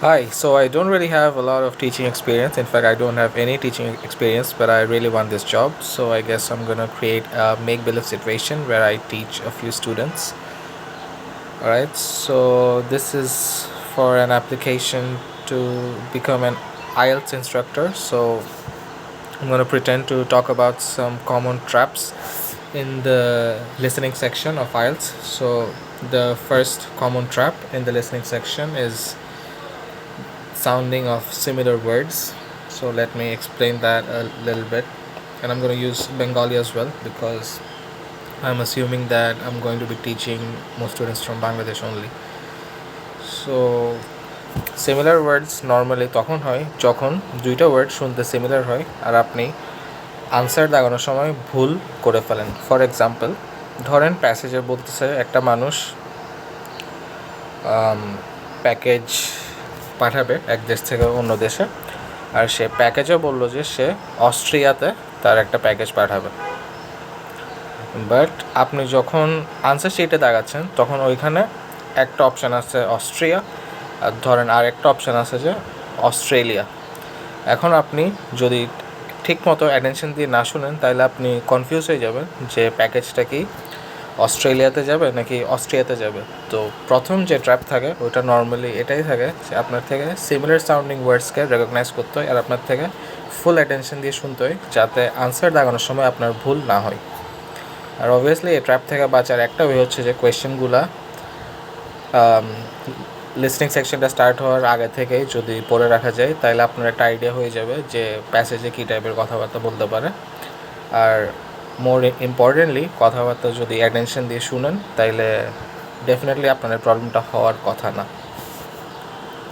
Hi, so I don't really have a lot of teaching experience. In fact, I don't have any teaching experience, but I really want this job. So I guess I'm gonna create a make believe situation where I teach a few students. Alright, so this is for an application to become an IELTS instructor. So I'm gonna pretend to talk about some common traps in the listening section of IELTS. So the first common trap in the listening section is sounding of similar words. So let me explain that a little bit. And I'm going to use Bengali as well because I'm assuming that I'm going to be teaching most students from Bangladesh only. So similar words normally তখন হয় যখন দুইটা word শুনতে similar হয় আর আপনি answer দাগানোর সময় ভুল করে ফেলেন। ফর এক্সাম্পল, ধরেন প্যাসেজে বলতেছে একটা মানুষ প্যাকেজ পাঠাবে এক দেশ থেকে অন্য দেশে, আর সে প্যাকেজে বলল যে সে অস্ট্রিয়াতে তার একটা প্যাকেজ পাঠাবে। বাট আপনি যখন আনসার শিটে দাগাচ্ছেন তখন ওইখানে একটা অপশান আছে অস্ট্রিয়া, আর ধরেন আর একটা অপশান আছে যে অস্ট্রেলিয়া। এখন আপনি যদি ঠিক মতো অ্যাটেনশন দিয়ে না শুনেন তাহলে আপনি কনফিউজ হয়ে যাবেন যে প্যাকেজটা কি অস্ট্রেলিয়াতে যাবে নাকি অস্ট্রিয়াতে যাবে। তো প্রথম যে ট্র্যাপ থাকে ওইটা নর্মালি এটাই থাকে যে আপনার থেকে সিমিলার সাউন্ডিং ওয়ার্ডসকে রেকগনাইজ করতে হয় আর আপনার থেকে ফুল অ্যাটেনশন দিয়ে শুনতে হয় যাতে আনসার দাগানোর সময় আপনার ভুল না হয়। আর অবভিয়াসলি এই ট্র্যাপ থেকে বাঁচার একটা ওয়ে হচ্ছে যে কোয়েশ্চেনগুলা লিসনিং সেকশনটা স্টার্ট হওয়ার আগে থেকেই যদি পড়ে রাখা যায় তাহলে আপনার একটা আইডিয়া হয়ে যাবে যে প্যাসেজে কী টাইপের কথাবার্তা বলতে পারে। আর মোর ইম্পর্টেন্টলি কথাবার্তা যদি অ্যাটেনশন দিয়ে শুনেন তাইলে ডেফিনেটলি আপনার প্রবলেমটা হওয়ার কথা না।